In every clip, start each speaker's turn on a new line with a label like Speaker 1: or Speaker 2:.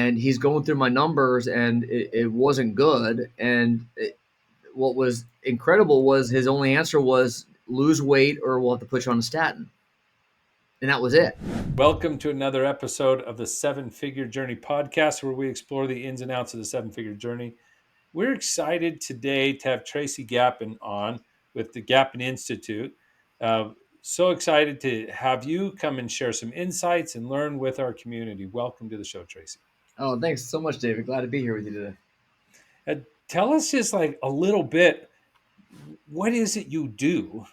Speaker 1: and he's going through my numbers, and it wasn't good. And what was incredible was his only answer was lose weight or we'll have to put you on a statin. And that was it.
Speaker 2: Welcome to another episode of the Seven Figure Journey podcast, where we explore the ins and outs of the seven figure journey. We're excited today to have Tracy Gapin on with the Gapin Institute. So excited to have you come and share some insights and learn with our community. Welcome to the show, Tracy.
Speaker 1: Oh, thanks so much, David. Glad to be here with you today.
Speaker 2: Uh, Tell us just like a little bit, what is it you do?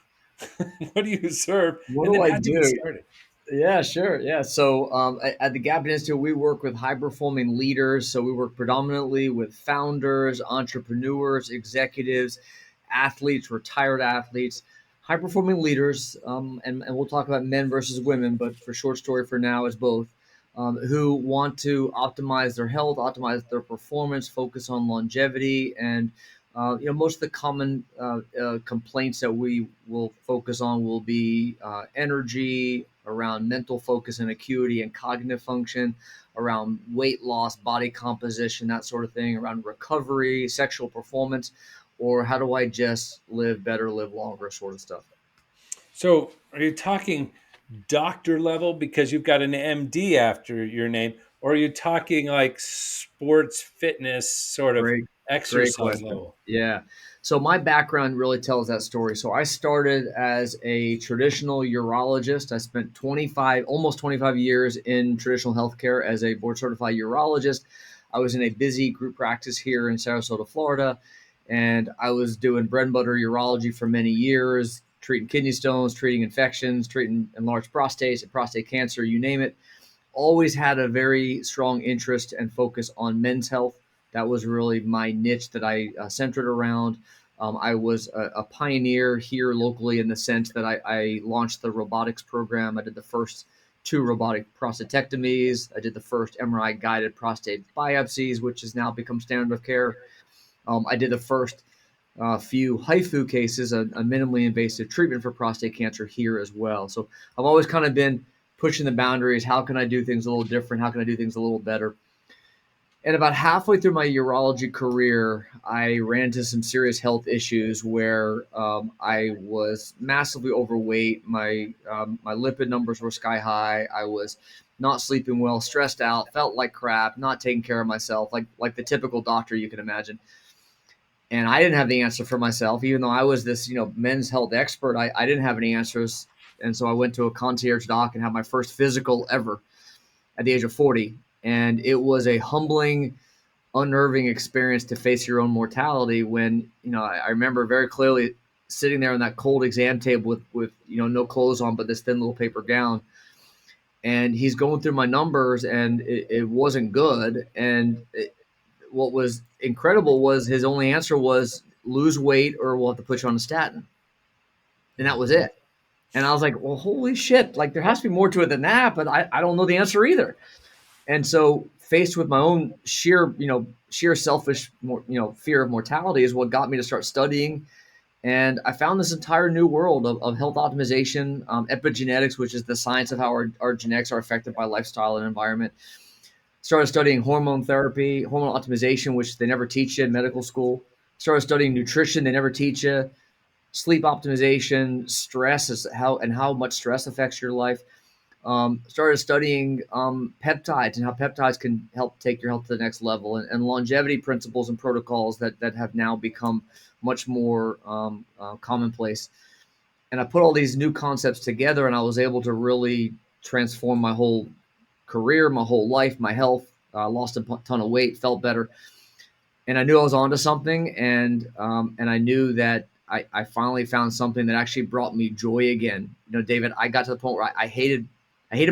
Speaker 2: What do you serve?
Speaker 1: What
Speaker 2: And
Speaker 1: do
Speaker 2: then
Speaker 1: I
Speaker 2: how'd you get
Speaker 1: do?
Speaker 2: started?
Speaker 1: Yeah, sure. Yeah. So at the Gapin Institute, we work with high performing leaders. So we work predominantly with founders, entrepreneurs, executives, athletes, retired athletes, high performing leaders. And we'll talk about men versus women, but for short story for now is both. Who want to optimize their health, optimize their performance, focus on longevity, and most of the common complaints that we will focus on will be energy, around mental focus and acuity and cognitive function, around weight loss, body composition, that sort of thing, around recovery, sexual performance, or how do I just live better, live longer, sort of stuff.
Speaker 2: So, are you talking doctor level because you've got an MD after your name, or are you talking like sports fitness sort of
Speaker 1: Great, great
Speaker 2: exercise
Speaker 1: question.
Speaker 2: level?
Speaker 1: Yeah. So my background really tells that story. So I started as a traditional urologist. I spent almost 25 years in traditional healthcare as a board certified urologist. I was in a busy group practice here in Sarasota, Florida, and I was doing bread and butter urology for many years, treating kidney stones, treating infections, treating enlarged prostates and prostate cancer, you name it. Always had a very strong interest and focus on men's health. That was really my niche that I centered around. I was a pioneer here locally in the sense that I launched the robotics program. I did the first two robotic prostatectomies. I did the first MRI guided prostate biopsies, which has now become standard of care. I did the first few HIFU cases, a minimally invasive treatment for prostate cancer here as well. So I've always kind of been pushing the boundaries. How can I do things a little different? How can I do things a little better? And about halfway through my urology career, I ran into some serious health issues where I was massively overweight. My lipid numbers were sky high. I was not sleeping well, stressed out, felt like crap, not taking care of myself, like the typical doctor you can imagine. And I didn't have the answer for myself, even though I was this men's health expert. I didn't have any answers, and so I went to a concierge doc and had my first physical ever at the age of 40, and it was a humbling, unnerving experience to face your own mortality. When I remember very clearly sitting there on that cold exam table with no clothes on but this thin little paper gown, and he's going through my numbers, and it wasn't good. And what was incredible was his only answer was lose weight or we'll have to put you on a statin. And that was
Speaker 2: Mhm.
Speaker 1: it. And I was like, well, holy shit, like there has to be more to it than that, but I don't know the answer either. And so faced with my own sheer selfish, fear of mortality is what got me to start studying. And I found this entire new world of health optimization, epigenetics, which is the science of how our genetics are affected by lifestyle and environment. Started studying hormone therapy, hormone optimization, which they never teach you in medical school. Started studying nutrition, they never teach you. Sleep optimization, stress is how much stress affects your life. Started studying peptides and how peptides can help take your health to the next level, and longevity principles and protocols that have now become much more commonplace. And I put all these new concepts together, and I was able to really transform my whole career, my whole life, my health. Lost a ton of weight, felt better, and I knew I was onto something. And I knew that I finally found something that actually brought me joy again. David, I got to the point where I hated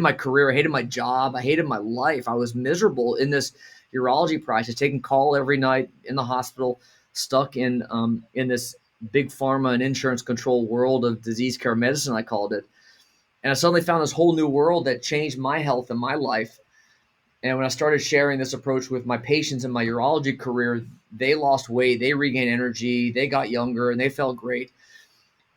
Speaker 1: my career, I hated my job, I hated my life. I was miserable in this urology practice, taking call every night in the hospital, stuck in this big pharma and insurance control world of disease care medicine, I called it. And I suddenly found this whole new world that changed my health and my life. And when I started sharing this approach with my patients in my urology career, they lost weight, they regained energy, they got younger, and they felt great.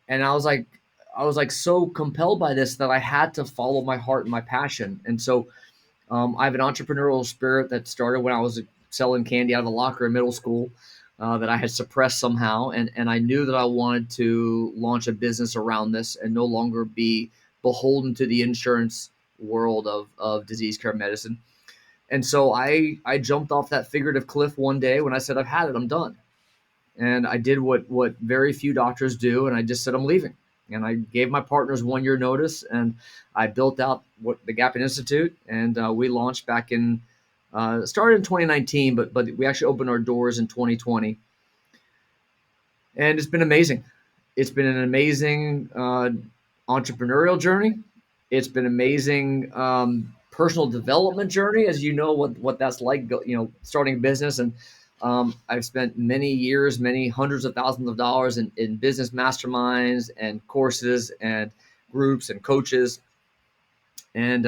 Speaker 1: And I was like so compelled by this that I had to follow my heart and my passion. And so I have an entrepreneurial spirit that started when I was selling candy out of a locker in middle school, that I had suppressed somehow. And I knew that I wanted to launch a business around this and no longer be beholden to the insurance world of disease care medicine. And so I jumped off that figurative cliff one day when I said, I've had it, I'm done. And I did what very few doctors do, and I just said I'm leaving. And I gave my partners 1 year notice, and I built out what the Gapin Institute, and we launched back in started in 2019, but we actually opened our doors in 2020, and it's been amazing. It's been an amazing entrepreneurial journey. It's been amazing personal development journey, as you know what that's like. Starting a business, and I've spent many years, many hundreds of thousands of dollars in business masterminds and courses and groups and coaches, and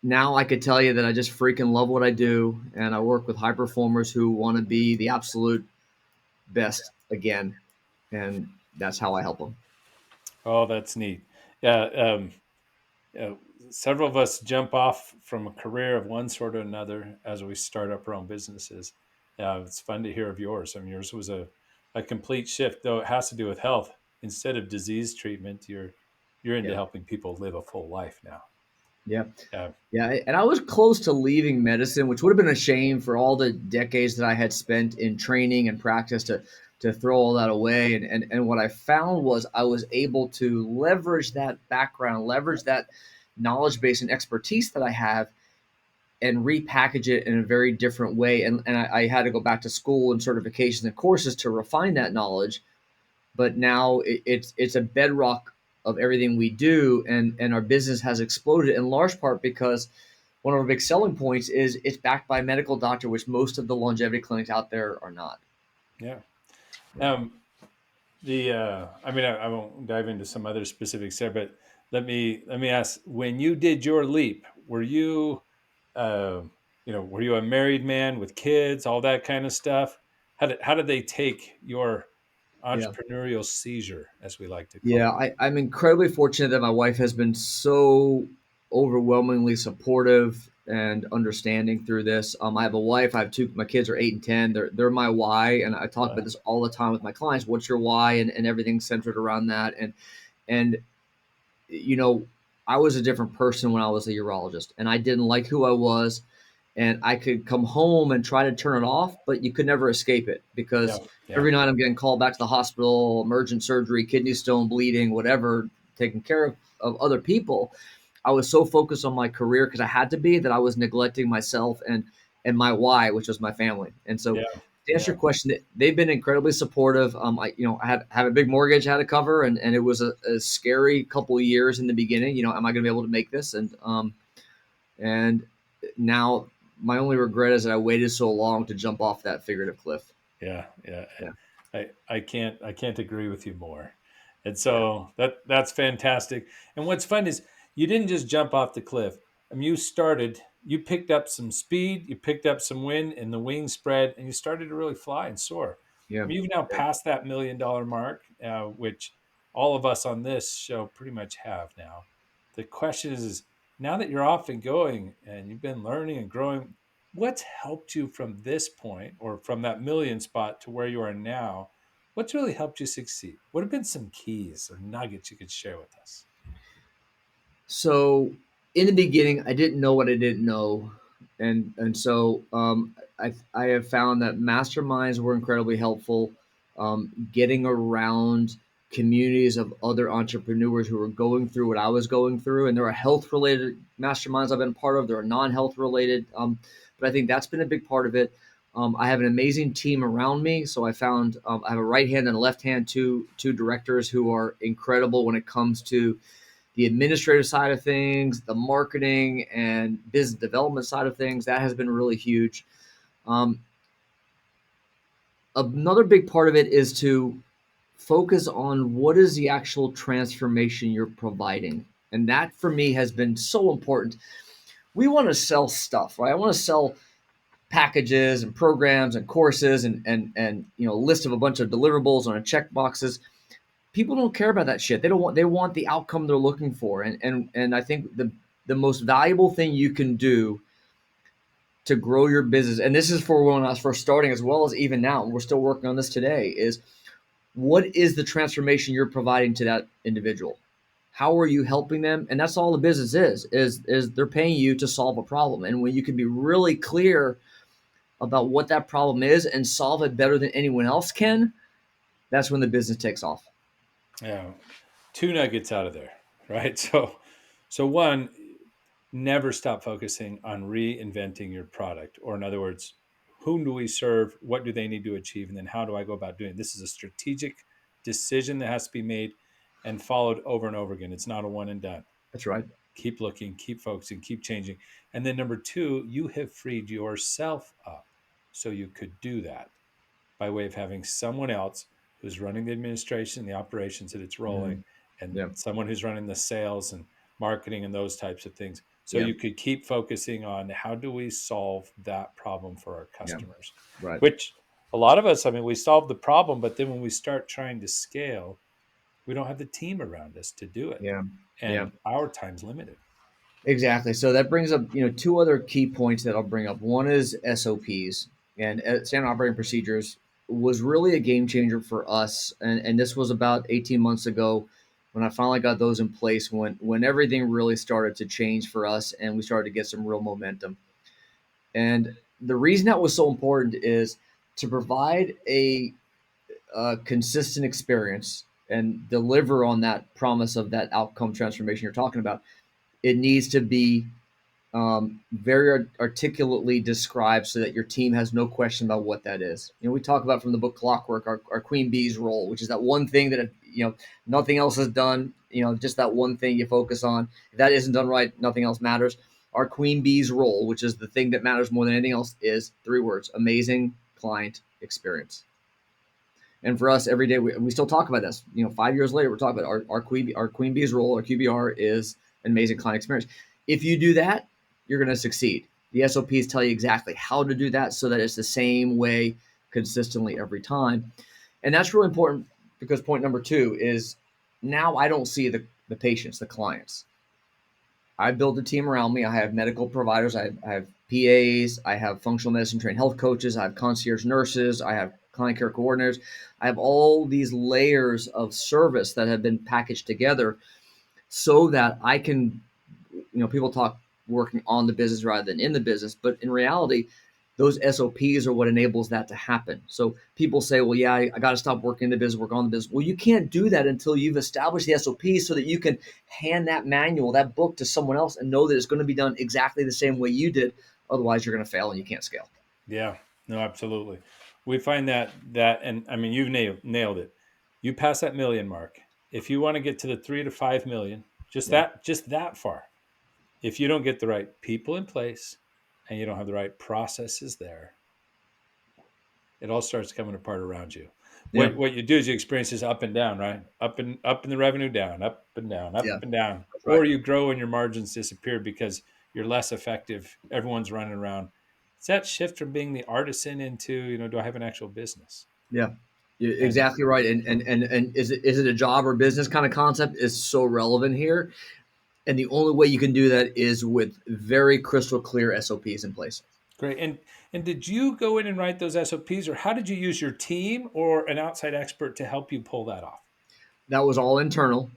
Speaker 1: now I could tell you that I just freaking love what I do, and I work with high performers who want to be the absolute best again, and that's how I help them.
Speaker 2: Oh, that's neat. Yeah. Uh, Several of us jump off from a career of one sort or another as we start up our own businesses. It's fun to hear of yours. I mean, yours was a complete shift, though it has to do with health instead of disease treatment. You're into
Speaker 1: Yeah,
Speaker 2: helping people live a full life now.
Speaker 1: yeah,
Speaker 2: Yeah,
Speaker 1: yeah. And I was close to leaving medicine, which would have been a shame for all the decades that I had spent in training and practice to throw all that away. And what I found was I was able to leverage that background, leverage that knowledge base and expertise that I have, and repackage it in a very different way. And I had to go back to school and certifications and courses to refine that knowledge. But now it's a bedrock of everything we do, and our business has exploded in large part because one of our big selling points is it's backed by a medical doctor, which most of the longevity clinics out there are not.
Speaker 2: yeah.
Speaker 1: Yeah,
Speaker 2: Um, I mean, I won't dive into some other specifics there, but let me ask: when you did your leap, were you, uh, were you a married man with kids, all that kind of stuff? How did they take your
Speaker 1: yeah.
Speaker 2: entrepreneurial seizure, as we like to call
Speaker 1: Yeah, I'm incredibly fortunate that my wife has been so overwhelmingly supportive and understanding through this. I have a wife. I have two. My kids are 8 and 10. They're my why, and I talk
Speaker 2: it?
Speaker 1: about this all the time with my clients. What's your why, and everything's centered around that. And you know, I was a different person when I was a urologist, and I didn't like who I was. And I could come home and try to turn it off, but you could never escape it
Speaker 2: Yeah,
Speaker 1: because
Speaker 2: yeah,
Speaker 1: every night I'm getting called back to the hospital, emergent surgery, kidney stone, bleeding, whatever, taking care of other people. I was so focused on my career because I had to be that I was neglecting myself and my why, which was my family. And so,
Speaker 2: yeah,
Speaker 1: to answer
Speaker 2: yeah,
Speaker 1: your question, they've been incredibly supportive. I had have a big mortgage I had to cover, and it was a scary couple of years in the beginning. Am I going to be able to make this? And now my only regret is that I waited so long to jump off that figurative cliff.
Speaker 2: yeah, yeah.
Speaker 1: Yeah,
Speaker 2: I can't agree with you more. And
Speaker 1: yeah,
Speaker 2: so that's fantastic. And what's fun is you didn't just jump off the cliff. I mean, you picked up some speed, you picked up some wind, and the wings spread, and you started to really fly and soar. I
Speaker 1: yeah.
Speaker 2: mean, you've now passed that $1 million mark, which all of us on this show pretty much have now. The question is now that you're off and going, and you've been learning and growing, what's helped you from this point or from that million spot to where you are now? What's really helped you succeed? What have been some keys or nuggets you could share with us?
Speaker 1: So in the beginning, I didn't know what I didn't know, and so I have found that masterminds were incredibly helpful. Getting around communities of other entrepreneurs who are going through what I was going through, and there are health related masterminds I've been part of. There are non health related, but I think that's been a big part of it. I have an amazing team around me, so I found I have a right hand and a left hand, two directors who are incredible when it comes to the administrative side of things, the marketing and business development side of things. That has been really huge. Um, Another big part of it is to focus on what is the actual transformation you're providing. And that for me has been so important. We want to sell stuff, right? I want to sell packages and programs and courses and a list of a bunch of deliverables on a check boxes. People don't care about that shit. They want the outcome they're looking for. And I think the most valuable thing you can do to grow your business, and this is for when I was first starting as well as even now, and we're still working on this today, is what is the transformation you're providing to that individual? How are you helping them? And that's all the business is they're paying you to solve a problem. And when you can be really clear about what that problem is and solve it better than anyone else can, that's when the business takes off.
Speaker 2: Yeah. Two nuggets out of there, right? So one, never stop focusing on reinventing your product, or in other words, whom do we serve, what do they need to achieve, and then how do I go about doing it? This is a strategic decision that has to be made and followed over and over again. It's not a one and done.
Speaker 1: That's right.
Speaker 2: Keep looking, keep focusing, keep changing. And then number two, you have freed yourself up so you could do that by way of having someone else who's running the administration, the operations that it's rolling,
Speaker 1: Mhm.
Speaker 2: and
Speaker 1: Yeah.
Speaker 2: someone who's running the sales and marketing and those types of things. So
Speaker 1: Yeah.
Speaker 2: you could keep focusing on how do we solve that problem for our
Speaker 1: Yeah.
Speaker 2: customers,
Speaker 1: Right.
Speaker 2: which a lot of us, I mean, we solve the problem, but then when we start trying to scale, we don't have the team around us to do it.
Speaker 1: Yeah. Yeah.
Speaker 2: And our time's limited.
Speaker 1: Exactly. So that brings up, two other key points that I'll bring up. One is SOPs, and standard operating procedures was really a game changer for us. And this was about 18 months ago when I finally got those in place, when everything really started to change for us and we started to get some real momentum. And the reason that was so important is to provide a consistent experience and deliver on that promise of that outcome transformation you're talking about. It needs to be very articulately described so that your team has no question about what that is. We talk about from the book Clockwork, our queen bee's role, which is that one thing that nothing else is done. Just that one thing you focus on. If that isn't done right, nothing else matters. Our queen bee's role, which is the thing that matters more than anything else, is three words: amazing client experience. And for us, every day we still talk about this. 5 years later, we're talking about our queen bee's role, our QBR is an amazing client experience. If you do that, you're going to succeed. The SOPs tell you exactly how to do that so that it's the same way consistently every time. And that's really important because point number two is now I don't see the patients, the clients. I build a team around me. I have medical providers. I have PAs. I have functional medicine trained health coaches. I have concierge nurses. I have client care coordinators. I have all these layers of service that have been packaged together so that I can, people talk working on the business rather than in the business, but in reality, those SOPs are what enables that to happen. So people say, well, yeah, I got to stop working in the business, work on the business. Well, you can't do that until you've established the SOPs so that you can hand that manual, that book to someone else and know that it's going to be done exactly the same way you did. Otherwise, you're going to fail and you can't scale.
Speaker 2: Yeah, no, absolutely. We find that, and I mean, you've nailed it. You pass that million mark. If you want to get to the 3 to 5 million,
Speaker 1: Yeah.
Speaker 2: just that far, if you don't get the right people in place and you don't have the right processes there, it all starts coming apart around you.
Speaker 1: Yeah.
Speaker 2: What you do is you experience this up and down, right? Up in the revenue, down, up and down, up
Speaker 1: Yeah.
Speaker 2: and down,
Speaker 1: That's right.
Speaker 2: or you grow and your margins disappear because you're less effective. Everyone's running around. It's that shift from being the artisan into, do I have an actual business?
Speaker 1: Yeah. You're
Speaker 2: And
Speaker 1: exactly right. And is it a job or business kind of concept is so relevant here. And the only way you can do that is with very crystal clear SOPs in place.
Speaker 2: great. And did you go in and write those SOPs, or how did you use your team or an outside expert to help you pull that off?
Speaker 1: That was all internal,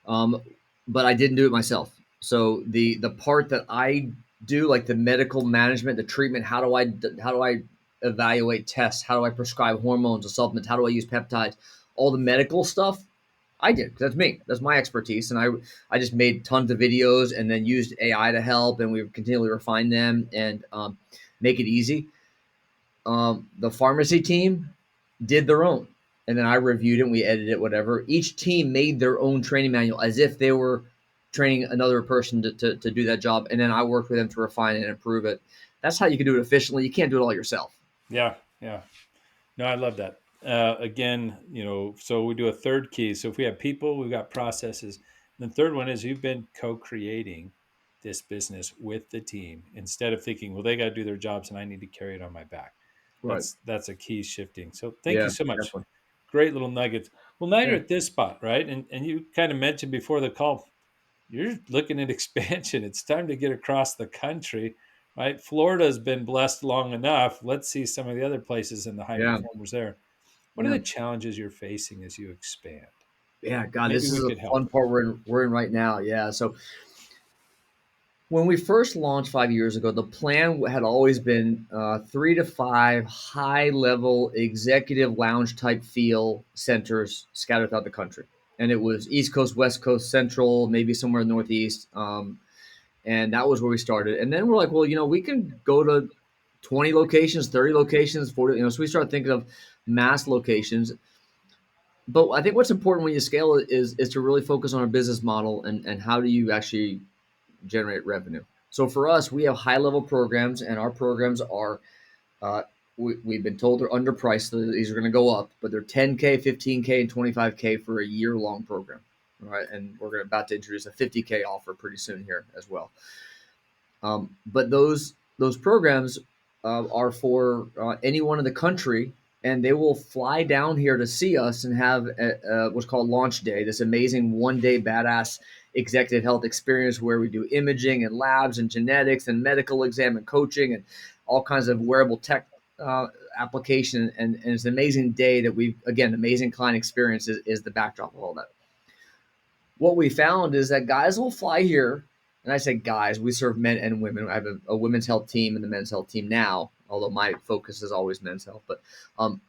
Speaker 1: um, but I didn't do it myself. So the part that I do, like the medical management, the treatment, how do I evaluate tests? How do I prescribe hormones or supplements? How do I use peptides? All the medical stuff, I did. That's me. That's my expertise, and I just made tons of videos and then used AI to help, and we continually refine them and make it easy. The pharmacy team did their own. And then I reviewed it and we edited it, whatever. Each team made their own training manual as if they were training another person to do that job. And then I worked with them to refine it and improve it. That's how you can do it efficiently. You can't do it all yourself.
Speaker 2: Yeah, yeah. No, I love that. Again, so we do a third key. So if we have people, we've got processes. And the third one is you've been co-creating this business with the team instead of thinking, well, they got to do their jobs and I need to carry it on my back.
Speaker 1: Right.
Speaker 2: That's a key shifting. So thank you
Speaker 1: Yeah,
Speaker 2: so much.
Speaker 1: definitely.
Speaker 2: Great little nuggets. Well, now you're
Speaker 1: Yeah.
Speaker 2: at this spot, right? And you kind of mentioned before the call, you're looking at expansion. It's time to get across the country. right? Florida's been blessed long enough. Let's see some of the other places and the high
Speaker 1: Yeah.
Speaker 2: performers there. What are
Speaker 1: Yeah.
Speaker 2: the challenges you're facing as you expand?
Speaker 1: Yeah. God,
Speaker 2: Maybe
Speaker 1: this
Speaker 2: we
Speaker 1: is a
Speaker 2: could help.
Speaker 1: fun part we're in right now. Yeah. So when we first launched 5 years ago, the plan had always been 3 to 5 high level executive lounge type feel centers scattered throughout the country. And it was East Coast, West Coast, Central, maybe somewhere Northeast. And that was where we started. And then we're like, well, we can go to 20 locations, 30 locations, 40, so we started thinking of mass locations. But I think what's important when you scale it is to really focus on our business model and how do you actually generate revenue. So for us, we have high level programs, and our programs are uh, we've been told they're underpriced. So these are going to go up, but they're 10K, 15K, and 25K for a year long program. All right, and we're about to introduce a 50K offer pretty soon here as well. But those programs are for anyone in the country, and they will fly down here to see us and have what's called Launch Day, this amazing 1 day badass executive health experience where we do imaging and labs and genetics and medical exam and coaching and all kinds of wearable tech application. And it's an amazing day that we've, again, amazing client experience is the backdrop of all that. What we found is that guys will fly here, and I say guys, we serve men and women. I have a women's health team and the men's health team now, although my focus is always men's health. But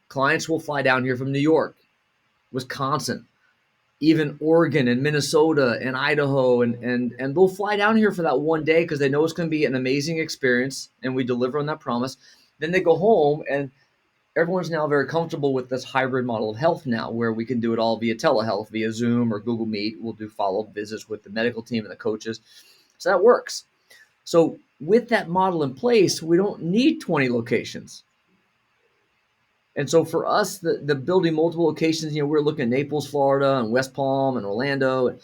Speaker 1: clients will fly down here from New York, Wisconsin, even Oregon and Minnesota and Idaho, and they'll fly down here for that 1 day because they know it's going to be an amazing experience, and we deliver on that promise. Then they go home, and everyone's now very comfortable with this hybrid model of health now, where we can do it all via telehealth, via Zoom or Google Meet. We'll do follow-up visits with the medical team and the coaches. So that works. So with that model in place, we don't need 20 locations. And so for us, the building multiple locations, we're looking at Naples, Florida, and West Palm and Orlando. And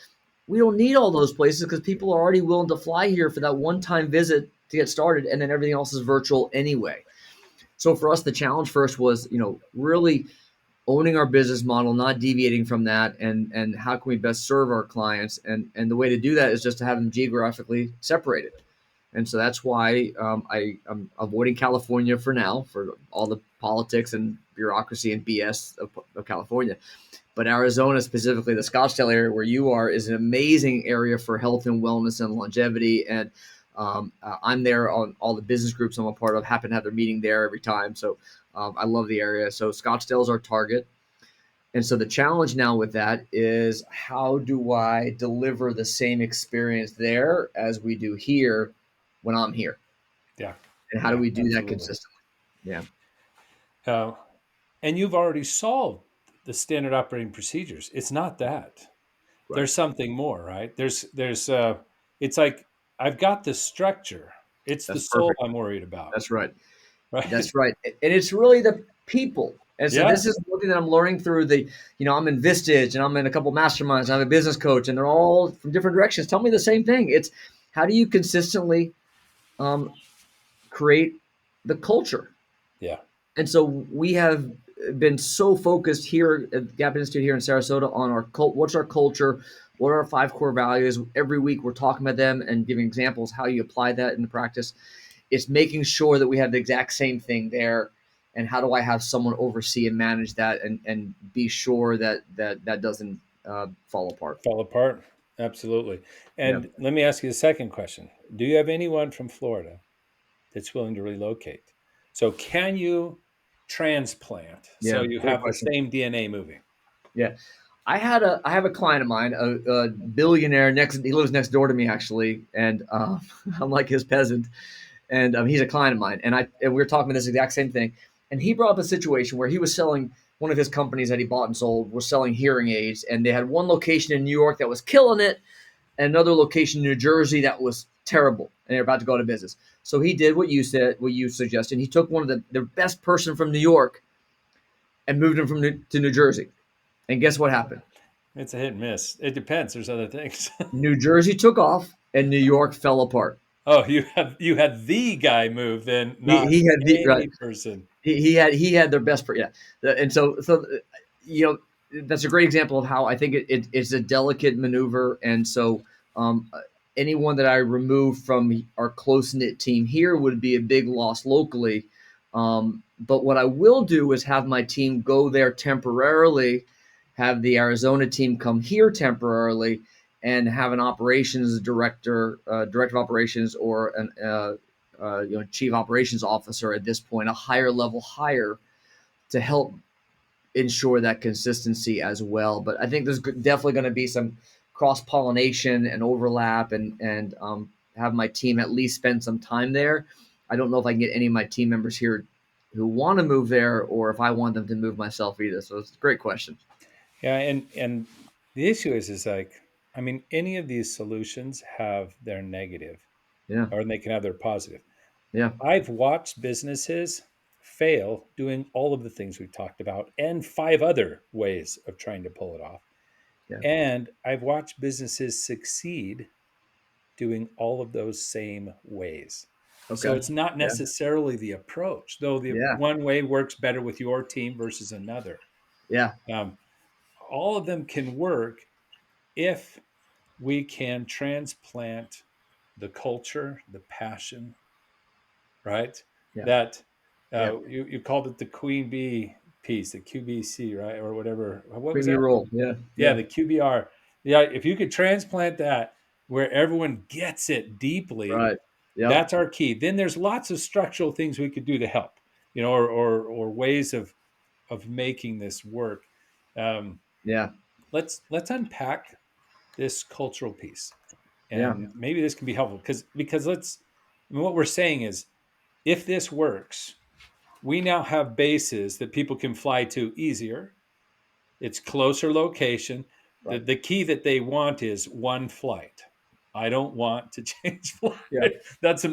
Speaker 1: we don't need all those places because people are already willing to fly here for that one-time visit to get started, and then everything else is virtual anyway. So for us, the challenge first was, really owning our business model, not deviating from that, and how can we best serve our clients? And the way to do that is just to have them geographically separated. And so that's why I'm avoiding California for now, for all the politics and bureaucracy and BS of California. But Arizona, specifically the Scottsdale area where you are, is an amazing area for health and wellness and longevity. And I'm there on all the business groups I'm a part of, happen to have their meeting there every time. So I love the area. So Scottsdale is our target. And so the challenge now with that is, how do I deliver the same experience there as we do here when I'm here?
Speaker 2: Yeah.
Speaker 1: And how do
Speaker 2: Yeah,
Speaker 1: we do that
Speaker 2: absolutely.
Speaker 1: consistently? Yeah,
Speaker 2: Uh, and you've already solved the standard operating procedures. It's not that.
Speaker 1: right.
Speaker 2: There's something more, right? It's like I've got the structure. It's the
Speaker 1: That's
Speaker 2: soul
Speaker 1: perfect.
Speaker 2: I'm worried about,
Speaker 1: That's right.
Speaker 2: right?
Speaker 1: That's right. And it's really the people. And so
Speaker 2: Yeah.
Speaker 1: this is something that I'm learning through I'm in Vistage and I'm in a couple masterminds. I'm a business coach, and they're all from different directions. Tell me the same thing. It's how do you consistently um, create the culture?
Speaker 2: Yeah.
Speaker 1: And so we have been so focused here at Gapin Institute here in Sarasota on our cult. What's our culture? What are our 5 core values? Every week we're talking about them and giving examples how you apply that in practice. It's making sure that we have the exact same thing there. And how do I have someone oversee and manage that and be sure that doesn't fall apart?
Speaker 2: Fall apart. Absolutely.
Speaker 1: Yeah,
Speaker 2: And let me ask you the second question. Do you have anyone from Florida that's willing to relocate? So can you transplant so
Speaker 1: yeah,
Speaker 2: you
Speaker 1: great
Speaker 2: have the
Speaker 1: question.
Speaker 2: same DNA moving?
Speaker 1: Yeah, I have a client of mine, a billionaire next. He lives next door to me actually, and I'm like his peasant, and he's a client of mine, and we were talking about this exact same thing, and he brought up a situation where he was selling one of his companies that he bought and sold was selling hearing aids, and they had one location in New York that was killing it, and another location in New Jersey that was terrible, and they're about to go out of business. So he did what you said, what you suggested. He took one of the best person from New York and moved him to New Jersey, and guess what happened?
Speaker 2: It's a hit and miss. It depends. There's other things.
Speaker 1: New Jersey took off, and New York fell apart.
Speaker 2: Oh, you had the guy move, then not
Speaker 1: He had the right.
Speaker 2: any person.
Speaker 1: He had their best. Yeah, and so you know that's a great example of how I think it's a delicate maneuver, and so anyone that I remove from our close knit team here would be a big loss locally. But what I will do is have my team go there temporarily, have the Arizona team come here temporarily, and have an operations director, director of operations, or an chief operations officer at this point, a higher level hire to help ensure that consistency as well. But I think there's definitely going to be some cross pollination and overlap, and have my team at least spend some time there. I don't know if I can get any of my team members here who want to move there, or if I want them to move myself either. So it's a great question.
Speaker 2: Yeah, and the issue is like, I mean, any of these solutions have their negative,
Speaker 1: Yeah,
Speaker 2: or they can have their positive.
Speaker 1: yeah,
Speaker 2: I've watched businesses fail doing all of the things we've talked about and five other ways of trying to pull it off.
Speaker 1: yeah.
Speaker 2: And I've watched businesses succeed doing all of those same ways. So
Speaker 1: Okay.
Speaker 2: it's not
Speaker 1: Yeah,
Speaker 2: necessarily the approach, though the
Speaker 1: yeah,
Speaker 2: one way works better with your team versus another.
Speaker 1: yeah.
Speaker 2: Um, all of them can work if we can transplant the culture, the passion, right?
Speaker 1: Yeah.
Speaker 2: That
Speaker 1: Yeah.
Speaker 2: you called it the queen bee piece, the QBC, right, or whatever. What was
Speaker 1: Creamy
Speaker 2: that?
Speaker 1: roll. Yeah,
Speaker 2: Yeah,
Speaker 1: yeah.
Speaker 2: the QBR. Yeah, if you could transplant that where everyone gets it deeply,
Speaker 1: Right. Yep.
Speaker 2: that's our key. Then there's lots of structural things we could do to help, or ways of making this work. Um,
Speaker 1: Yeah.
Speaker 2: let's unpack this cultural piece,
Speaker 1: Yeah.
Speaker 2: and maybe this can be helpful because I mean, what we're saying is if this works, we now have bases that people can fly to easier. It's closer location. The,
Speaker 1: Right.
Speaker 2: the key that they want is one flight. I don't want to change flight.
Speaker 1: Yeah.
Speaker 2: That's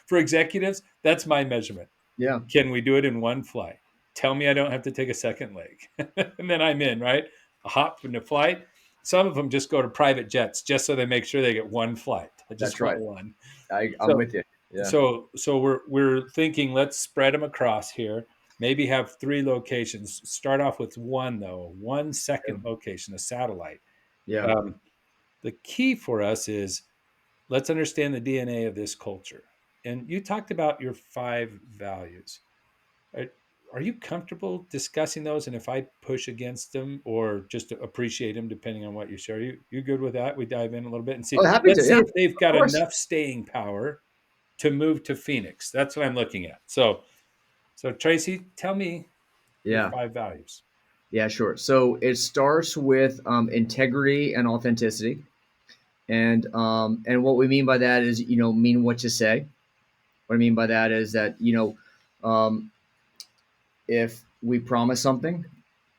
Speaker 2: for executives. That's my measurement.
Speaker 1: Yeah.
Speaker 2: Can we do it in one flight? Tell me I don't have to take a second leg, and then I'm in. Right, a hop in the flight. Some of them just go to private jets just so they make sure they get one flight. I
Speaker 1: That's
Speaker 2: just want
Speaker 1: right.
Speaker 2: one.
Speaker 1: I'm
Speaker 2: So
Speaker 1: with you. Yeah.
Speaker 2: so we're thinking let's spread them across here. Maybe have three locations. Start off with one though, one
Speaker 1: Yeah.
Speaker 2: second location, a satellite.
Speaker 1: Yeah.
Speaker 2: Um, the key for us is let's understand the DNA of this culture. And you talked about your five values. Are, are you comfortable discussing those? And if I push against them or just appreciate them, depending on what you share, you good with that? We dive in a little bit and see.
Speaker 1: Oh, happy to.
Speaker 2: Let's see
Speaker 1: Yeah.
Speaker 2: if they've
Speaker 1: Of
Speaker 2: got
Speaker 1: course.
Speaker 2: enough staying power to move to Phoenix. That's what I'm looking at. So Tracy, tell me your
Speaker 1: Yeah.
Speaker 2: five values.
Speaker 1: Yeah, sure. So it starts with integrity and authenticity, and what we mean by that is mean what you say. What I mean by that is that um, if we promise something,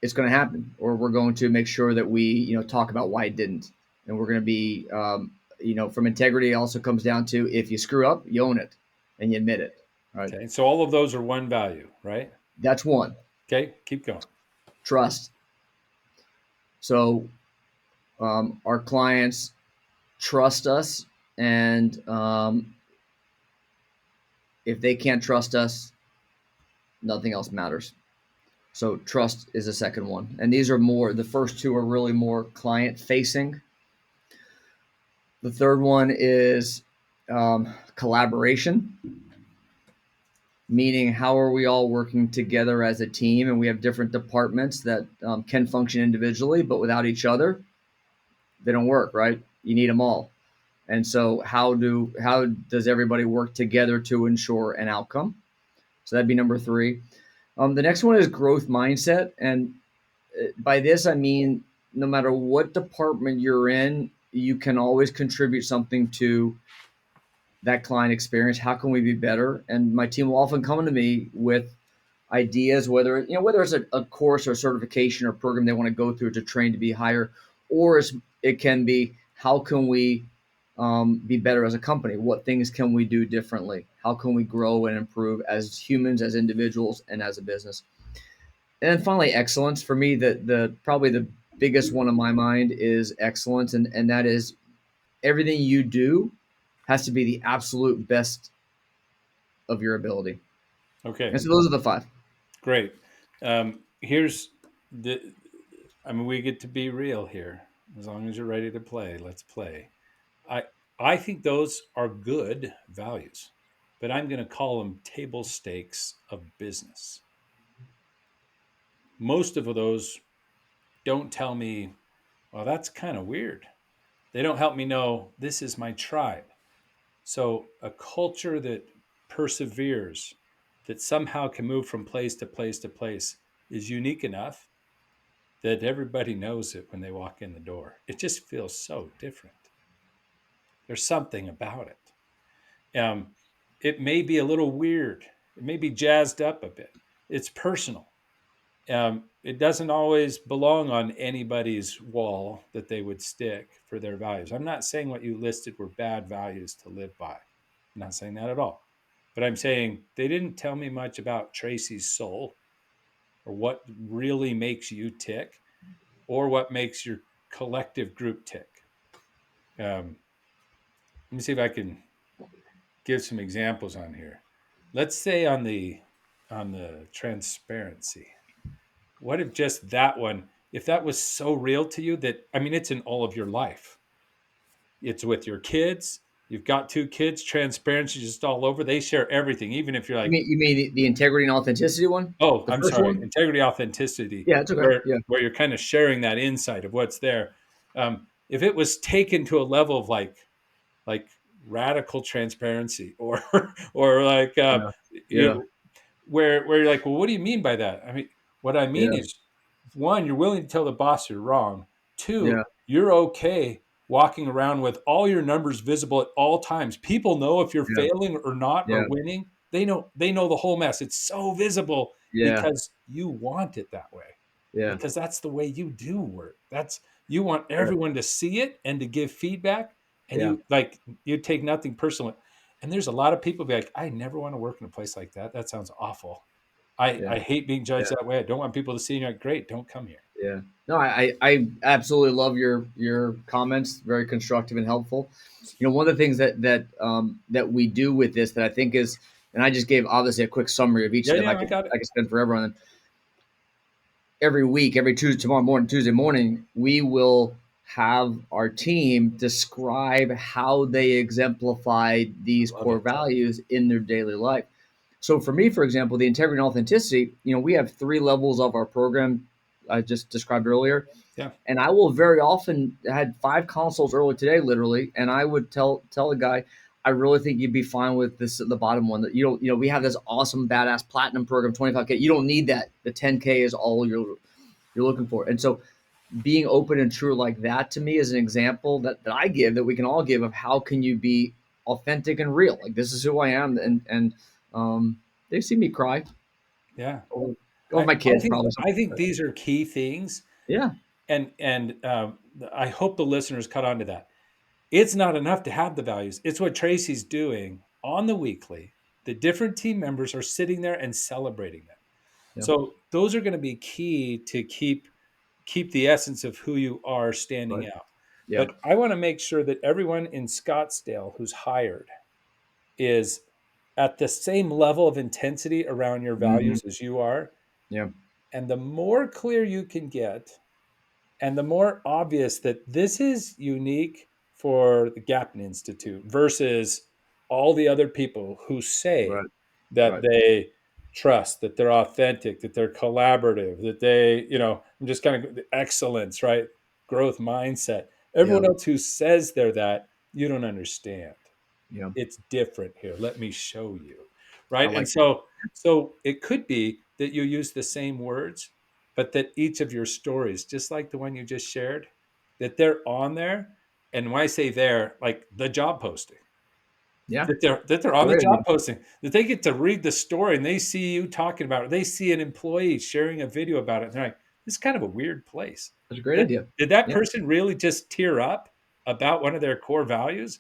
Speaker 1: it's going to happen, or we're going to make sure that we talk about why it didn't, and we're going to be from integrity. It also comes down to if you screw up, you own it and you admit it. Right.
Speaker 2: Okay. So all of those are one value, right?
Speaker 1: That's one.
Speaker 2: Okay. Keep going.
Speaker 1: Trust. So our clients trust us, and if they can't trust us, nothing else matters. So trust is the second one, and these are more. The first two are really more client facing. The third one is collaboration, meaning how are we all working together as a team, and we have different departments that can function individually, but without each other, they don't work. Right? You need them all. And so how does everybody work together to ensure an outcome? So that'd be number three. The next one is growth mindset, and by this I mean no matter what department you're in, you can always contribute something to that client experience. How can we be better? And my team will often come to me with ideas, whether it's a course or certification or program they want to go through to train to be higher, or it can be how can we be better as a company? What things can we do differently? How can we grow and improve as humans, as individuals, and as a business? And then finally, excellence. For me, the probably the biggest one in my mind is excellence, and that is everything you do has to be the absolute best of your ability.
Speaker 2: Okay.
Speaker 1: And so those are the five.
Speaker 2: Great. Here's the. I mean, we get to be real here. As long as you're ready to play, let's play. I I think those are good values, but I'm going to call them table stakes of business. Most of those don't tell me, well, that's kind of weird. They don't help me know this is my tribe. So a culture that perseveres, that somehow can move from place to place to place, is unique enough that everybody knows it when they walk in the door. It just feels so different. There's something about it. It may be a little weird. It may be jazzed up a bit. It's personal. It doesn't always belong on anybody's wall that they would stick for their values. I'm not saying what you listed were bad values to live by. I'm not saying that at all. But I'm saying they didn't tell me much about Tracy's soul or what really makes you tick or what makes your collective group tick. Let me see if I can give some examples on here. Let's say on the transparency. What if just that one, if that was so real to you that, I mean, it's in all of your life. It's with your kids. You've got two kids, transparency just all over. They share everything, even if you're
Speaker 1: You
Speaker 2: like,
Speaker 1: mean the integrity and authenticity one?
Speaker 2: oh,
Speaker 1: The
Speaker 2: I'm
Speaker 1: first
Speaker 2: sorry,
Speaker 1: one?
Speaker 2: integrity, authenticity,
Speaker 1: Yeah, it's okay.
Speaker 2: where
Speaker 1: Yeah,
Speaker 2: where you're kind of sharing that insight of what's there. If it was taken to a level of like radical transparency or or like
Speaker 1: yeah, yeah,
Speaker 2: you where you're like, well, what do you mean by that? I mean, what I mean
Speaker 1: yeah,
Speaker 2: is, one, you're willing to tell the boss you're wrong.
Speaker 1: yeah,
Speaker 2: Two, you're okay walking around with all your numbers visible at all times. People know if you're
Speaker 1: yeah,
Speaker 2: failing or not or
Speaker 1: yeah,
Speaker 2: winning. They know the whole mess. It's so visible
Speaker 1: yeah,
Speaker 2: because you want it that way.
Speaker 1: yeah,
Speaker 2: Because that's the way you do work. That's you want
Speaker 1: yeah,
Speaker 2: everyone to see it and to give feedback, and
Speaker 1: yeah,
Speaker 2: you take nothing personal. And there's a lot of people be like, I never want to work in a place like that. That sounds awful. I
Speaker 1: yeah,
Speaker 2: hate being judged
Speaker 1: yeah,
Speaker 2: that way. I don't want people to see you like, great, don't come here.
Speaker 1: yeah. No, I absolutely love your comments. Very constructive and helpful. You know, one of the things that we do with this that I think is, and I just gave obviously a quick summary of each of
Speaker 2: Yeah,
Speaker 1: them.
Speaker 2: yeah, I got it.
Speaker 1: I could spend forever on them. Every week, every Tuesday morning, we will have our team describe how they exemplify
Speaker 2: I
Speaker 1: these
Speaker 2: love
Speaker 1: core
Speaker 2: it.
Speaker 1: values in their daily life. So for me, for example, the integrity and authenticity, you know, we have three levels of our program I just described earlier.
Speaker 2: Yeah,
Speaker 1: And I will very often I had 5 consults earlier today, literally, and I would tell the guy, I really think you'd be fine with this the bottom one. That you don't, you know, we have this awesome badass platinum program, 25K. You don't need that. The 10K is all you're looking for. And so being open and true like that to me is an example that I give that we can all give of how can you be authentic and real. Like this is who I am, and they've seen me cry
Speaker 2: yeah.
Speaker 1: over
Speaker 2: I,
Speaker 1: my
Speaker 2: I
Speaker 1: kids
Speaker 2: think
Speaker 1: probably.
Speaker 2: I think these are key things,
Speaker 1: Yeah,
Speaker 2: and I hope the listeners caught on to that. It's not enough to have the values. It's what Tracy's doing on the weekly. The different team members are sitting there and celebrating them.
Speaker 1: yeah,
Speaker 2: So those are going to be key to keep the essence of who you are
Speaker 1: right,
Speaker 2: standing out.
Speaker 1: yeah,
Speaker 2: But I want to make sure that everyone in Scottsdale who's hired is at the same level of intensity around your
Speaker 1: hmm,
Speaker 2: values as you are.
Speaker 1: yeah,
Speaker 2: And the more clear you can get, and the more obvious that this is unique for the Gapin Institute versus all the other people who say
Speaker 1: right,
Speaker 2: that
Speaker 1: right,
Speaker 2: they trust, that they're authentic, that they're collaborative, that they, I'm just kind of excellence, right? Growth mindset.
Speaker 1: yeah,
Speaker 2: Everyone else who says they're that, you don't understand.
Speaker 1: yeah.
Speaker 2: It's different here. Let me show you.
Speaker 1: I
Speaker 2: Right. And
Speaker 1: like
Speaker 2: so it could be that you use the same words, but that each of your stories, just like the one you just shared, that they're on there. And when I say there, like the job posting,
Speaker 1: yeah,
Speaker 2: that they're on the
Speaker 1: great
Speaker 2: job
Speaker 1: idea.
Speaker 2: posting, that they get to read the story and they see you talking about it. They see an employee sharing a video about it. And they're like, this is kind of a weird place.
Speaker 1: That's a great
Speaker 2: Did,
Speaker 1: idea.
Speaker 2: did that
Speaker 1: Yeah,
Speaker 2: person really just tear up about one of their core values?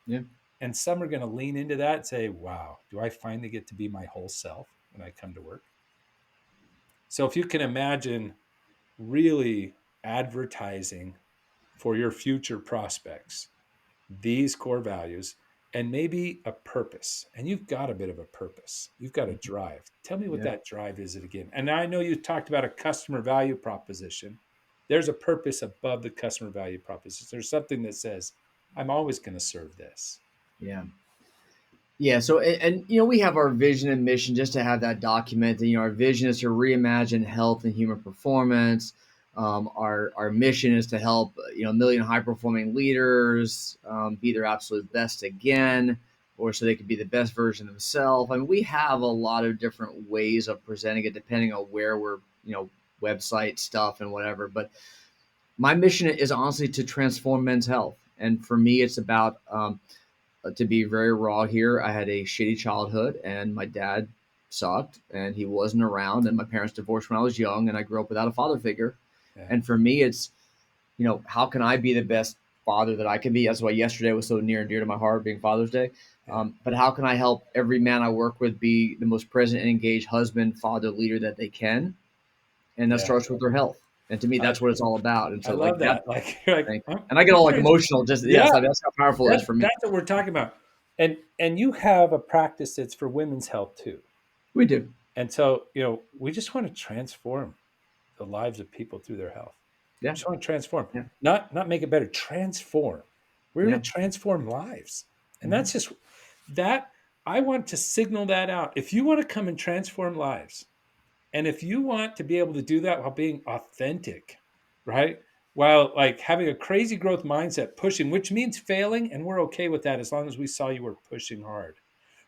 Speaker 1: yeah,
Speaker 2: And some are going to lean into that and say, wow, do I finally get to be my whole self when I come to work? So if you can imagine really advertising for your future prospects these core values and maybe a purpose, and you've got a bit of a purpose, you've got a drive. Tell me what
Speaker 1: yeah,
Speaker 2: that drive is again. And I know you talked about a customer value proposition. There's a purpose above the customer value proposition. There's something that says, I'm always going to serve this.
Speaker 1: Yeah. Yeah. So, and we have our vision and mission just to have that documented. Our vision is to reimagine health and human performance. Our mission is to help a million high performing leaders be their absolute best again, or so they could be the best version of themselves. I mean, we have a lot of different ways of presenting it depending on where we're, website stuff and whatever. But my mission is honestly to transform men's health, and for me, it's about to be very raw here, I had a shitty childhood, and my dad sucked, and he wasn't around, and my parents divorced when I was young, and I grew up without a father figure.
Speaker 2: Yeah.
Speaker 1: And for me, it's how can I be the best father that I can be? That's why yesterday was so near and dear to my heart, being Father's Day.
Speaker 2: Yeah.
Speaker 1: But how can I help every man I work with be the most present and engaged husband, father, leader that they can? And that
Speaker 2: Yeah.
Speaker 1: starts with their health. And to me,
Speaker 2: I,
Speaker 1: that's what it's all about. And
Speaker 2: I
Speaker 1: so,
Speaker 2: love
Speaker 1: like that,
Speaker 2: that. Like, you're like,
Speaker 1: and I get
Speaker 2: I'm
Speaker 1: all like
Speaker 2: trans-
Speaker 1: emotional. Just
Speaker 2: yeah,
Speaker 1: yes, that's how powerful it is for me.
Speaker 2: that's what we're talking about. And you have a practice that's for women's health too.
Speaker 1: We do.
Speaker 2: And so, we just want to transform the lives of people through their health.
Speaker 1: Yeah.
Speaker 2: Just want to transform,
Speaker 1: Yeah.
Speaker 2: not make it better, transform. We're
Speaker 1: Yeah.
Speaker 2: going to transform lives. And
Speaker 1: Mm-hmm.
Speaker 2: that's just that. I want to signal that out. If you want to come and transform lives, and if you want to be able to do that while being authentic, right? While like having a crazy growth mindset, pushing, which means failing, and we're okay with that as long as we saw you were pushing hard,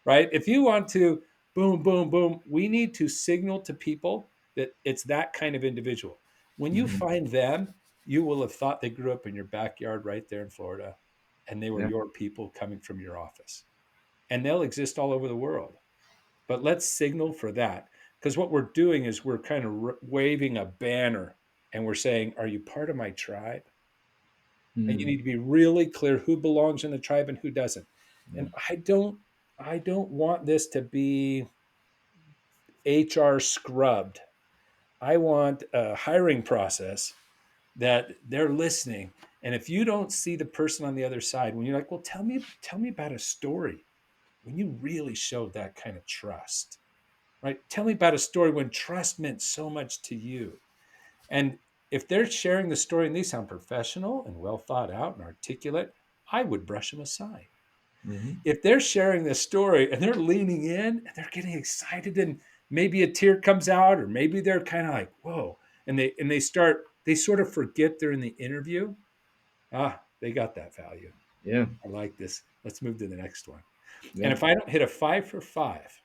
Speaker 2: right? If you want to boom, boom, boom, we need to signal to people that it's that kind of individual. When you
Speaker 1: Mm-hmm.
Speaker 2: find them, you will have thought they grew up in your backyard right there in Florida, and they were
Speaker 1: Yeah.
Speaker 2: your people coming from your office. And they'll exist all over the world. But let's signal for that. Because what we're doing is we're kind of waving a banner and we're saying, are you part of my tribe? And you
Speaker 1: Mm.
Speaker 2: need to be really clear who belongs in the tribe and who doesn't.
Speaker 1: Yeah.
Speaker 2: And I don't want this to be HR scrubbed. I want a hiring process that they're listening. And if you don't see the person on the other side, when you're like, well, tell me about a story when you really showed that kind of trust, right? Tell me about a story when trust meant so much to you. And if they're sharing the story and they sound professional and well thought out and articulate, I would brush them aside.
Speaker 1: Mm-hmm.
Speaker 2: If they're sharing this story and they're leaning in and they're getting excited and maybe a tear comes out or maybe they're kind of like, whoa, and they sort of forget they're in the interview. They got that value.
Speaker 1: Yeah.
Speaker 2: I like this. Let's move to the next one. And
Speaker 1: Yeah.
Speaker 2: if I don't hit a 5 for 5,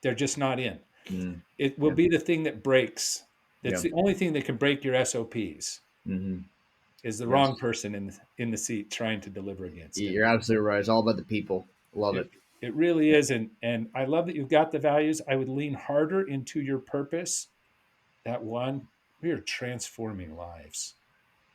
Speaker 2: they're just not in.
Speaker 1: Mm.
Speaker 2: It will
Speaker 1: Yeah.
Speaker 2: be the thing that breaks. That's
Speaker 1: Yeah.
Speaker 2: the only thing that can break your SOPs
Speaker 1: Mm-hmm.
Speaker 2: is the wrong
Speaker 1: Yes.
Speaker 2: person in the seat trying to deliver against it.
Speaker 1: You're absolutely right. It's all about the people. Love
Speaker 2: It
Speaker 1: it.
Speaker 2: it really is, and I love that you've got the values. I would lean harder into your purpose. That one, we are transforming lives.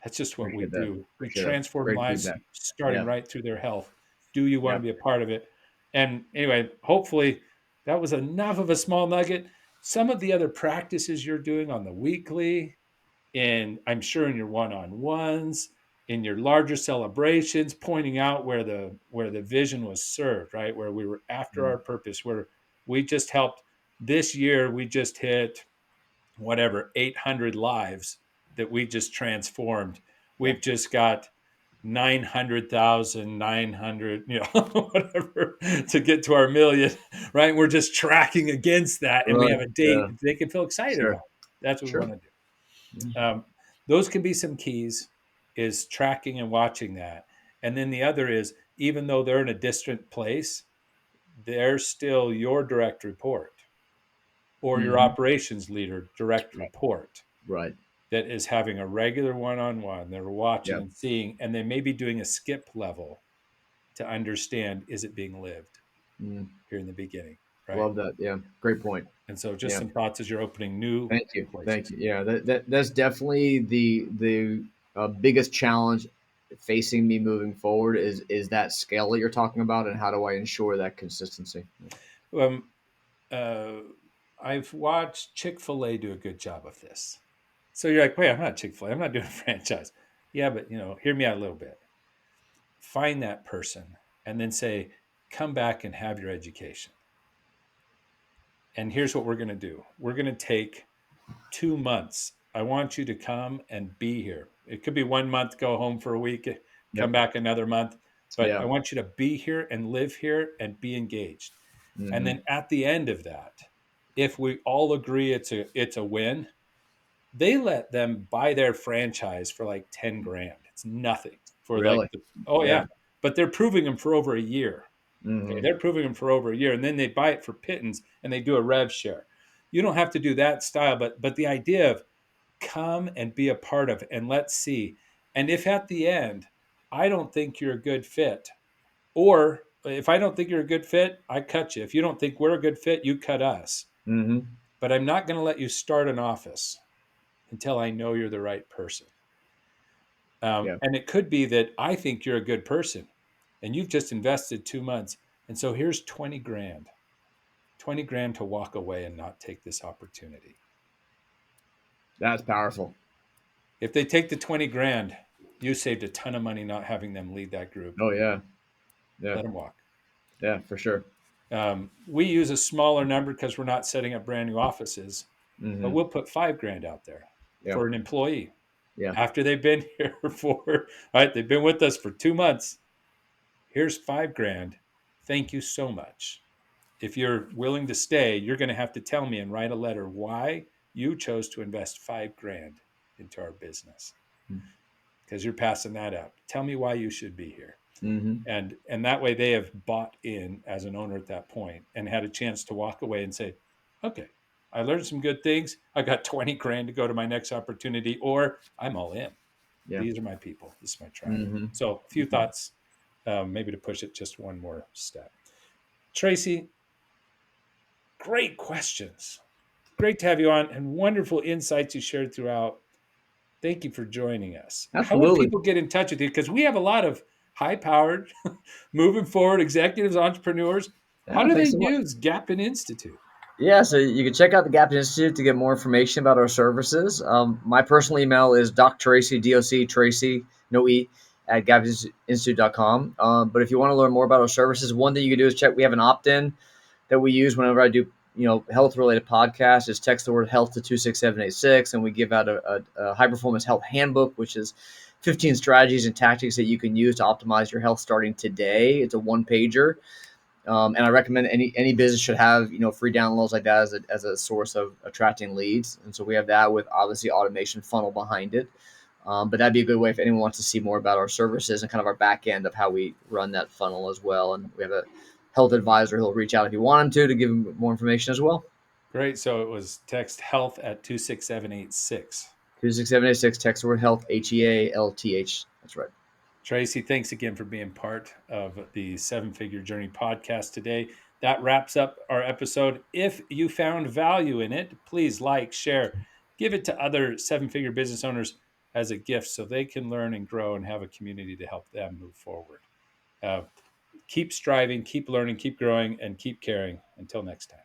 Speaker 2: That's just what we
Speaker 1: Appreciate that.
Speaker 2: do. We
Speaker 1: Appreciate that.
Speaker 2: transform
Speaker 1: Great
Speaker 2: lives
Speaker 1: feedback.
Speaker 2: starting
Speaker 1: Yeah.
Speaker 2: right through their health. Do you want
Speaker 1: Yeah.
Speaker 2: to be a part of it? And anyway, hopefully that was enough of a small nugget. Some of the other practices you're doing on the weekly, and I'm sure in your one-on-ones, in your larger celebrations, pointing out where the vision was served, right? Where we were after
Speaker 1: Mm.
Speaker 2: our purpose, where we just helped this year, we just hit whatever 800 lives that we just transformed.
Speaker 1: Yeah.
Speaker 2: We've just got 900,900, whatever to get to our million, right? We're just tracking against that and we
Speaker 1: Right.
Speaker 2: have a date
Speaker 1: Yeah.
Speaker 2: they can feel excited
Speaker 1: Sure.
Speaker 2: about. That's what we
Speaker 1: Sure.
Speaker 2: want to do.
Speaker 1: Mm.
Speaker 2: Those can be some keys, is tracking and watching that. And then the other is, even though they're in a distant place, they're still your direct report or your
Speaker 1: Mm-hmm.
Speaker 2: operations leader direct
Speaker 1: Right.
Speaker 2: report
Speaker 1: Right.
Speaker 2: that is having a regular one-on-one. They're watching
Speaker 1: Yeah.
Speaker 2: and seeing, and they may be doing a skip level to understand, is it being lived
Speaker 1: Mm.
Speaker 2: here in the beginning, right?
Speaker 1: Love that. Yeah. Great point.
Speaker 2: And so just
Speaker 1: Yeah.
Speaker 2: some thoughts as you're opening new
Speaker 1: Thank you. Thank
Speaker 2: places.
Speaker 1: you. Yeah. That's definitely the biggest challenge facing me moving forward is that scale that you're talking about, and how do I ensure that consistency?
Speaker 2: Um, uh, I've watched Chick-fil-A do a good job of this. So you're like, wait, I'm not Chick-fil-A. I'm not doing a franchise. Yeah, but hear me out a little bit. Find that person and then say, come back and have your education. And here's what we're going to do. We're going to take 2 months. I want you to come and be here. It could be 1 month, go home for a week. come
Speaker 1: Yep.
Speaker 2: back another month. But I
Speaker 1: Yeah.
Speaker 2: want you to be here and live here and be engaged. And
Speaker 1: Hmm.
Speaker 2: then at the end of that, if we all agree it's a win, they let them buy their franchise for like 10 grand. It's nothing for like
Speaker 1: Really?
Speaker 2: oh
Speaker 1: Yeah.
Speaker 2: yeah, but they're proving them for over a year. Okay,
Speaker 1: Hmm.
Speaker 2: they're proving them for over a year, and then they buy it for pittance and they do a rev share. You don't have to do that style, but the idea of come and be a part of it and let's see. And if at the end I don't think you're a good fit, or if I don't think you're a good fit, I cut you. If you don't think we're a good fit, you cut us.
Speaker 1: Hmm.
Speaker 2: But I'm not going to let you start an office until I know you're the right person.
Speaker 1: Yeah.
Speaker 2: And it could be that I think you're a good person and you've just invested 2 months. And so here's 20 grand, 20 grand to walk away and not take this opportunity.
Speaker 1: That's powerful.
Speaker 2: If they take the 20 grand, you saved a ton of money not having them lead that group.
Speaker 1: Oh yeah. Yeah.
Speaker 2: Let them walk.
Speaker 1: Yeah, for sure.
Speaker 2: We use a smaller number because we're not setting up brand new offices, but
Speaker 1: Hmm.
Speaker 2: we'll put 5 grand out there
Speaker 1: Yeah.
Speaker 2: for an employee
Speaker 1: Yeah.
Speaker 2: after they've been here all right, they've been with us for 2 months. Here's 5 grand. Thank you so much. If you're willing to stay, you're going to have to tell me and write a letter why you chose to invest 5 grand into our business, because you're passing that up. Tell me why you should be here.
Speaker 1: Hmm.
Speaker 2: And that way they have bought in as an owner at that point and had a chance to walk away and say, okay, I learned some good things. I got 20 grand to go to my next opportunity, or I'm all in.
Speaker 1: Yeah.
Speaker 2: These are my people. This is my tribe.
Speaker 1: Hmm.
Speaker 2: So a few thoughts, maybe to push it just one more step. Tracy, great questions. Great to have you on, and wonderful insights you shared throughout. Thank you for joining us. How would
Speaker 1: Absolutely.
Speaker 2: people get in touch with you? Because we have a lot of high powered, moving forward executives, entrepreneurs. How
Speaker 1: Yeah,
Speaker 2: do they
Speaker 1: thanks so much.
Speaker 2: use Gapin Institute?
Speaker 1: Yeah, so you can check out the Gapin Institute to get more information about our services. My personal email is doctracy, D-O-C, Tracy, no E, at gapininstitute.com. But if you want to learn more about our services, one thing you can do is check. We have an opt-in that we use whenever I do, health-related podcasts. Is text the word health to 26786, and we give out a high-performance health handbook, which is 15 strategies and tactics that you can use to optimize your health starting today. It's a one-pager. And I recommend any business should have free downloads like that as a source of attracting leads. And so we have that with obviously automation funnel behind it. But that'd be a good way if anyone wants to see more about our services and kind of our back end of how we run that funnel as well. And we have a health advisor who'll reach out if you want him to give him more information as well.
Speaker 2: Great. So it was text health at 26786.
Speaker 1: 26786, text the word health, HEALTH. That's right.
Speaker 2: Tracy, thanks again for being part of the Seven Figure Journey podcast today. That wraps up our episode. If you found value in it, please like, share, give it to other seven figure business owners as a gift so they can learn and grow and have a community to help them move forward. Uh, keep striving, keep learning, keep growing, and keep caring. Until next time.